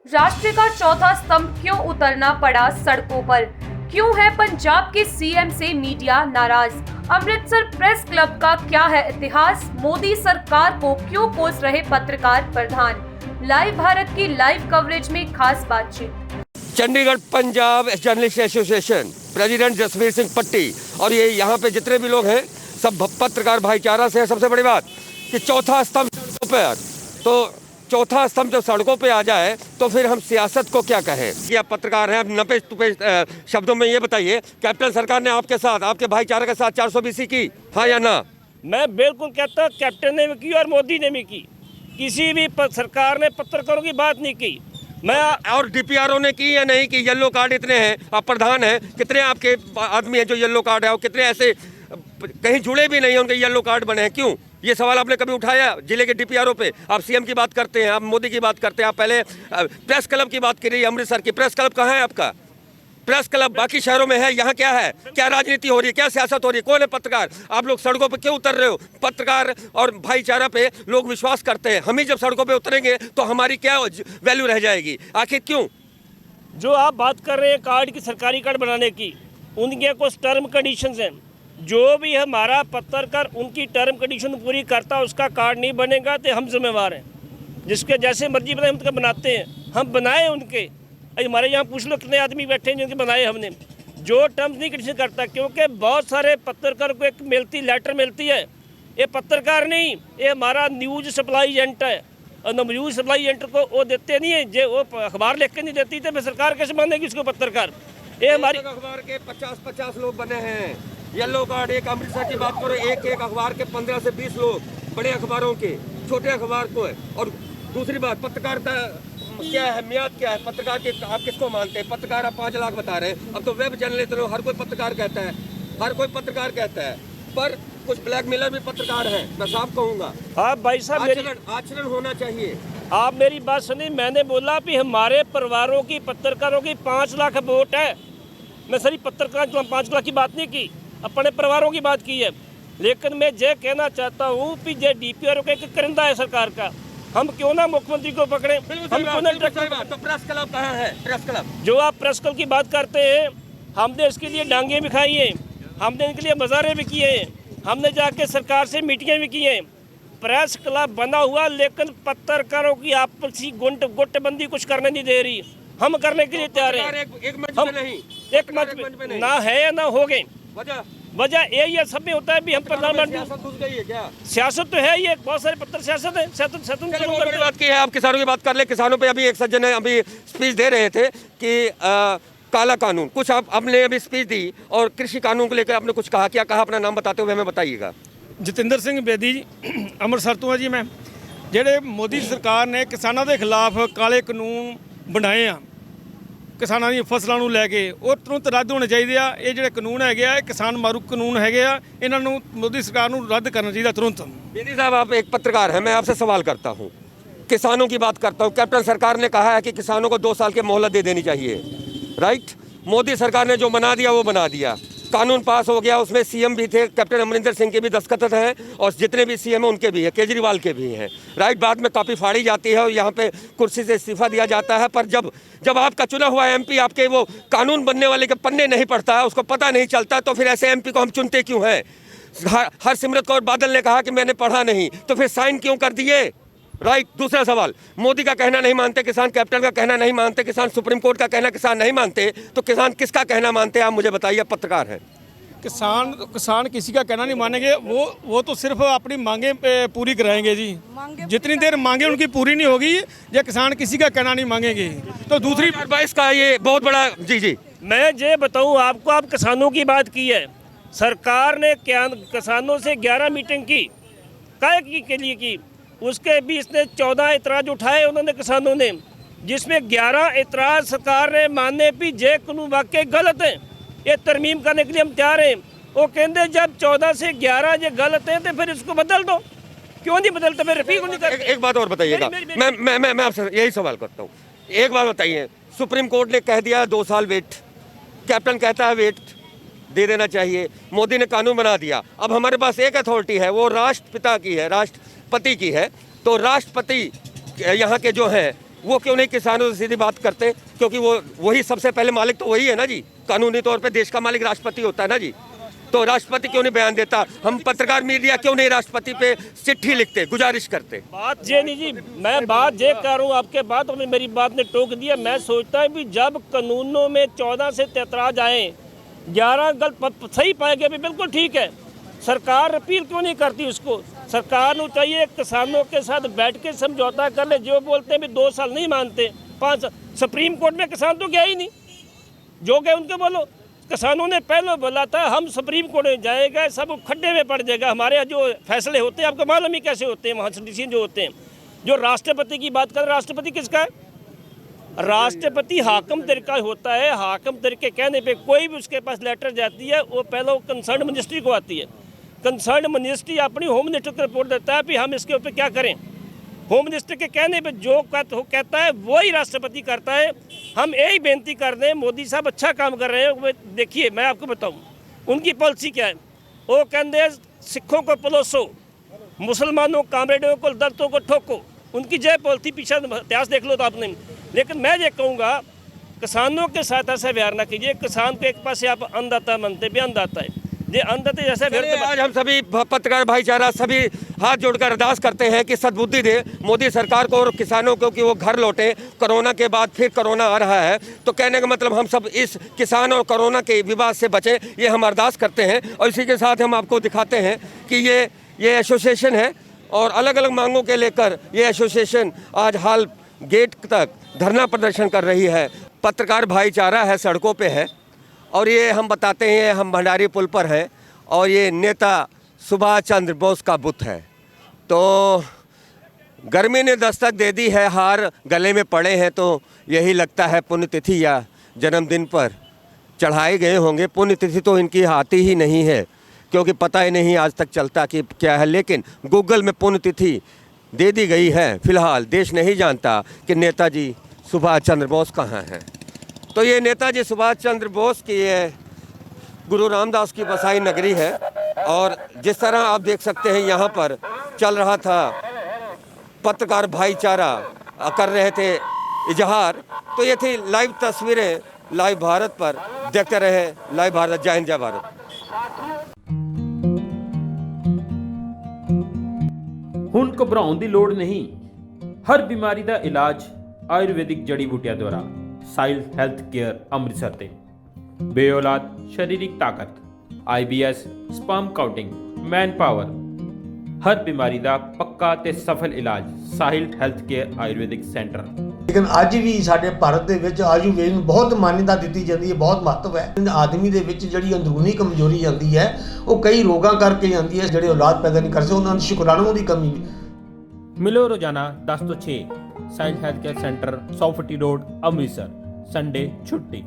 राष्ट्र का चौथा स्तंभ क्यों उतरना पड़ा सड़कों पर? क्यों है पंजाब के सीएम से मीडिया नाराज? अमृतसर प्रेस क्लब का क्या है इतिहास? मोदी सरकार को क्यों कोस रहे पत्रकार प्रधान? लाइव भारत की लाइव कवरेज में खास बातचीत। Chandigarh Punjab journalist association president Jasvir Singh Patti और ये यहाँ पे जितने भी लोग हैं सब पत्रकार भाईचारा से है। सबसे बड़ी बात कि चौथा स्तंभ सड़कों पर, तो चौथा स्तंभ जब सड़कों पे आ जाए तो फिर हम सियासत को क्या कहें कि आप पत्रकार हैं। अब नपे तुपे शब्दों में ये बताइए, कैप्टन सरकार ने आपके साथ, आपके भाईचारे के साथ 420 की, हाँ या ना? मैं बिल्कुल कहता हूँ कैप्टन ने भी की और मोदी ने भी की। किसी भी सरकार ने पत्रकारों की बात नहीं की। मैं और डीपीआरओ ने की या नहीं की? येलो कार्ड इतने हैं, आप प्रधान हैं, कितने आपके आदमी हैं जो येलो कार्ड है और कितने ऐसे कहीं जुड़े भी नहीं, उनके येलो कार्ड बने हैं? क्यों? ये सवाल आपने कभी उठाया जिले के डीपीआरओ पे? आप सीएम की बात करते हैं, आप मोदी की बात करते हैं, आप पहले प्रेस क्लब की बात करिए। अमृतसर की प्रेस क्लब कहाँ है आपका? प्रेस क्लब बाकी शहरों में है, यहाँ क्या है? क्या राजनीति हो रही है? क्या सियासत हो रही है? कौन है पत्रकार? आप लोग सड़कों पे क्यों उतर रहे हो? पत्रकार और भाईचारा पे लोग विश्वास करते हैं। हम ही जब सड़कों पे उतरेंगे तो हमारी क्या वैल्यू रह जाएगी? आखिर क्यों? जो आप बात कर रहे हैं कार्ड की, सरकारी कार्ड बनाने की, उनके कुछ टर्म कंडीशंस हैं। जो भी हमारा पत्रकार उनकी टर्म कंडीशन पूरी करता उसका कार्ड नहीं बनेगा तो हम जिम्मेवार हैं। जिसके जैसे मर्जी बनाए हम तो बनाते हैं, हम बनाए उनके। हमारे यहाँ पूछ लो कितने आदमी बैठे हैं जिनके बनाए हमने। जो टर्म्स नहीं कंडीशन करता, क्योंकि बहुत सारे पत्रकार को एक लेटर मिलती है, ये पत्रकार नहीं, ये हमारा न्यूज़ सप्लाई एजेंट है। और न्यूज़ सप्लाई एजेंट को वो देते नहीं है, जो वो अखबार लिख के नहीं देती तो सरकार कैसे मानेगी उसको पत्रकार? ये हमारी अखबार के 50-50 लोग बने हैं। येलो कार्ड, एक अमृतसर की बात करो, एक अखबार के 15 से 20 लोग, बड़े अखबारों के, छोटे अखबार को है। और दूसरी बात, पत्रकारिता क्या है, मियाद क्या है पत्रकार की? आप किसको मानते हैं? पत्रकार आप 5 लाख बता रहे हैं। अब तो वेब जर्नलिस्ट लोग, हर कोई पत्रकार कहता है, हर कोई पत्रकार कहता है, पर कुछ ब्लैकमेलर भी पत्रकार हैं। मैं साफ कहूँगा, आप भाई साहब आचरण होना चाहिए। आप मेरी बात सुनिए। मैंने बोला कि हमारे परिवारों की, पत्रकारों की 5 लाख वोट है। मैं सारी पत्रकार 5 लाख की बात नहीं की, अपने परिवारों की बात की है। लेकिन मैं ये कहना चाहता हूँ कि ये डीपीआरओ का एक करिंदा है सरकार का। हम क्यों ना मुख्यमंत्री को पकड़े? हम क्यों ना तो प्रेस क्लब कहाँ है? प्रेस क्लब, जो आप प्रेस क्लब की बात करते हैं, हमने इसके लिए डांगे भी खाई हैं, हमने इनके लिए बाजारें भी किए हैं, हमने जाके सरकार से मीटिंगें भी की हैं। प्रेस क्लब बना हुआ, लेकिन पत्रकारों की आपसी गुटबंदी कुछ करने नहीं दे रही। हम करने के लिए तैयार हैं। एक मंच पे नहीं, एक मंच पे ना है या ना हो गए। वजह यही है, सब में होता है भी हम प्रधानमंत्री। सियासत घुस गई है क्या? सियासत तो है, ये बहुत सारे पत्र सियासत है। सियासत बात की है, आप किसानों की बात कर ले। किसानों पे अभी एक सज्जन है, अभी स्पीच दे रहे थे कि काला कानून, कुछ आपने अभी स्पीच दी और कृषि कानून को लेकर आपने कुछ कहा। क्या कहा? अपना नाम बताते हुए हमें बताइएगा। ਜਤਿੰਦਰ ਸਿੰਘ ਬੇਦੀ ਅੰਮ੍ਰਿਤਸਰ ਤੋਂ ਹੈ ਜੀ। ਮੈਂ ਜਿਹੜੇ ਮੋਦੀ ਸਰਕਾਰ ਨੇ ਕਿਸਾਨਾਂ ਦੇ ਖਿਲਾਫ ਕਾਲੇ ਕਾਨੂੰਨ ਬਣਾਏ ਆ, ਕਿਸਾਨਾਂ ਦੀਆਂ ਫਸਲਾਂ ਨੂੰ ਲੈ ਕੇ, ਉਹ ਤੁਰੰਤ ਰੱਦ ਹੋਣੇ ਚਾਹੀਦੇ ਆ। ਇਹ ਜਿਹੜੇ ਕਾਨੂੰਨ ਹੈਗੇ ਆ, ਇਹ ਕਿਸਾਨ ਮਾਰੂ ਕਾਨੂੰਨ ਹੈਗੇ ਆ, ਇਹਨਾਂ ਨੂੰ ਮੋਦੀ ਸਰਕਾਰ ਨੂੰ ਰੱਦ ਕਰਨਾ ਚਾਹੀਦਾ तुरंत। बेदी साहब, आप एक पत्रकार हैं, मैं आपसे सवाल करता हूँ, किसानों की बात करता हूँ। कैप्टन सरकार ने कहा है कि किसानों को 2 साल की मोहलत दे देनी चाहिए, राइट? मोदी सरकार ने जो बना दिया वो बना दिया, कानून पास हो गया। उसमें सीएम भी थे, कैप्टन अमरिंदर सिंह के भी दस्तखत हैं और जितने भी सीएम हैं उनके भी हैं, केजरीवाल के भी हैं, राइट? बाद में काफ़ी फाड़ी जाती है और यहाँ पे कुर्सी से इस्तीफा दिया जाता है। पर जब आपका चुना हुआ एमपी आपके वो कानून बनने वाले के पन्ने नहीं पढ़ता है, उसको पता नहीं चलता, तो फिर ऐसे एमपी को हम चुनते क्यों हैं? हरसिमरत कौर बादल ने कहा कि मैंने पढ़ा नहीं, तो फिर साइन क्यों कर दिए, राइट? दूसरा सवाल, मोदी का कहना नहीं मानते किसान, कैप्टन का कहना नहीं मानते किसान, सुप्रीम कोर्ट का कहना किसान नहीं मानते, तो किसान किसका कहना मानते हैं? आप मुझे बताइए, आप पत्रकार हैं। किसान किसी का कहना नहीं मानेंगे, वो तो सिर्फ अपनी मांगे पूरी कराएंगे जी। जितनी देर मांगे उनकी पूरी नहीं होगी, या किसान किसी का कहना नहीं मांगेंगे। तो दूसरी 2022 का ये बहुत बड़ा, जी मैं ये बताऊं आपको, आप किसानों की बात की है। सरकार ने किसानों से 11 मीटिंग की, काय के लिए की? उसके बीच ने 14 एतराज़ उठाए उन्होंने किसानों ने, जिसमें 11 एतराज़ सरकार ने माने भी जे कानून वाकई गलत है, ये तरमीम करने के लिए हम तैयार हैं। वो कहते जब 14 से 11 ये गलत है तो फिर इसको बदल दो। क्यों नहीं बदलते? फिर रफीक नहीं करते। एक बात और बताइएगा, मैं आपसे यही सवाल करता हूँ। एक बात बताइए, सुप्रीम कोर्ट ने कह दिया 2 साल वेट, कैप्टन कहता है वेट दे देना चाहिए, मोदी ने कानून बना दिया। अब हमारे पास एक अथॉरिटी है, वो राष्ट्रपिता की है, राष्ट्रपति की है। तो राष्ट्रपति यहाँ के जो हैं वो क्यों नहीं किसानों से सीधी बात करते? क्योंकि वो वही सबसे पहले मालिक तो वही है ना जी, कानूनी तौर पे देश का मालिक राष्ट्रपति होता है ना जी। तो राष्ट्रपति क्यों नहीं बयान देता? हम पत्रकार मीडिया क्यों नहीं राष्ट्रपति पे चिट्ठी लिखते, गुजारिश करते? बात ये नहीं जी, मैं बात ये कर रहा हूँ, आपके बात में मेरी बात ने टोक दिया। मैं सोचता हूँ भी जब कानूनों में 14 से ऐतराज आए, 11 गलत सही पाए गए भी बिल्कुल ठीक है, सरकार अपील क्यों नहीं करती उसको? सरकार को चाहिए किसानों के साथ बैठ के समझौता कर ले। जो बोलते हैं भी 2 साल नहीं मानते, 5 सुप्रीम कोर्ट में किसान तो गया ही नहीं, जो गए उनको बोलो। किसानों ने पहले बोला था हम सुप्रीम कोर्ट में जाएगा, सब खड्डे में पड़ जाएगा। हमारे जो फैसले होते हैं आपको मालूम ही कैसे होते हैं, वहाँ से डिसीजन जो होते हैं। जो राष्ट्रपति की बात कर, राष्ट्रपति किसका है? राष्ट्रपति हाकम तरीका होता है। हाकम तरीके कहने पे कोई भी उसके पास लेटर जाती है, वो पहले वो कंसर्न मिनिस्ट्री को आती है। कंसर्न मिनिस्ट्री अपनी होम मिनिस्टर को रिपोर्ट देता है कि हम इसके ऊपर क्या करें। होम मिनिस्टर के कहने पे जो कहता है वही राष्ट्रपति करता है। हम यही बेनती कर रहे हैं, मोदी साहब अच्छा काम कर रहे हैं। देखिए मैं आपको बताऊं उनकी पॉलिसी क्या है। वो कहते हैं सिखों को पलोसो, मुसलमानों कामरेडों को दर्दों को ठोको। उनकी जय पॉलिसी, पीछे इतिहास देख लो तो आपने। लेकिन मैं ये कहूँगा किसानों के साथ ऐसा व्यवहार ना कीजिए। किसान को एक पास से आप अन्नदाता मानते भी, अन्नदाता है ये अन्नदाता जैसे। आज हम सभी पत्रकार भाईचारा सभी हाथ जोड़कर अरदास करते हैं कि सद्बुद्धि दे मोदी सरकार को और किसानों को कि वो घर लौटे। कोरोना के बाद फिर कोरोना आ रहा है, तो कहने का मतलब हम सब इस किसान और कोरोना के विवाद से बचें, ये हम अरदास करते हैं। और इसी के साथ हम आपको दिखाते हैं कि ये एसोसिएशन है और अलग अलग मांगों के लेकर ये एसोसिएशन आज हाल गेट तक धरना प्रदर्शन कर रही है। पत्रकार भाईचारा है, सड़कों पे है। और ये हम बताते हैं, हम भंडारी पुल पर हैं और ये नेता सुभाष चंद्र बोस का बुत है। तो गर्मी ने दस्तक दे दी है, हार गले में पड़े हैं, तो यही लगता है पुण्यतिथि या जन्मदिन पर चढ़ाए गए होंगे। पुण्यतिथि तो इनकी आती ही नहीं है, क्योंकि पता ही नहीं आज तक चलता कि क्या है। लेकिन गूगल में पुण्यतिथि दे दी गई है। फिलहाल देश नहीं जानता कि नेताजी सुभाष चंद्र बोस कहाँ हैं। तो ये नेताजी सुभाष चंद्र बोस की ये गुरु रामदास की बसाई नगरी है। और जिस तरह आप देख सकते हैं यहाँ पर चल रहा था, पत्रकार भाईचारा कर रहे थे इजहार। तो ये थी लाइव तस्वीरें लाइव भारत पर। देखते रहे लाइव भारत। जय हिंद, जय भारत। ਹੁਣ ਘਬਰਾਉਣ ਦੀ ਲੋੜ ਨਹੀਂ। ਹਰ ਬਿਮਾਰੀ ਦਾ ਇਲਾਜ ਆਯੁਰਵੈਦਿਕ ਜੜੀ ਬੂਟੀਆਂ ਦੁਆਰਾ। ਸਾਈਲ ਹੈਲਥ ਕੇਅਰ ਅੰਮ੍ਰਿਤਸਰ ਤੇ ਬੇਔਲਾਦ ਸਰੀਰਕ ਤਾਕਤ, IBS, sperm counting, man power, ਹਰ ਬਿਮਾਰੀ ਦਾ ਪੱਕਾ ਤੇ ਸਫਲ ਇਲਾਜ Sahil health care ayurvedic centre. ਲੇਕਿਨ ਅੱਜ ਵੀ ਸਾਡੇ ਭਾਰਤ ਦੇ ਵਿੱਚ ਆਯੁਰਵੇਦ ਨੂੰ ਬਹੁਤ ਮਾਨਤਾ ਦਿੱਤੀ ਜਾਂਦੀ ਹੈ, ਬਹੁਤ ਮਹੱਤਵ ਹੈ। ਆਦਮੀ ਦੇ ਵਿੱਚ ਜਿਹੜੀ ਅੰਦਰੂਨੀ ਕਮਜ਼ੋਰੀ ਜਾਂਦੀ ਹੈ, ਉਹ ਕਈ ਰੋਗਾਂ ਕਰਕੇ ਜਾਂਦੀ ਹੈ। ਜਿਹੜੇ ਔਲਾਦ ਪੈਦਾ ਨਹੀਂ ਕਰ ਸਕਦੇ, ਉਹਨਾਂ ਨੂੰ ਸ਼ੁਕਰਾਣੂ ਦੀ ਕਮੀ ਮਿਲੋ ਰੋਜ਼ਾਨਾ 10 ਤੋਂ 6 ਸਾਈਲ ਹੈਲਥ ਕੇਅਰ ਸੈਂਟਰ 100 ਫੁੱਟੀ ਰੋਡ ਅੰਮ੍ਰਿਤਸਰ। ਸੰਡੇ ਛੁੱਟੀ।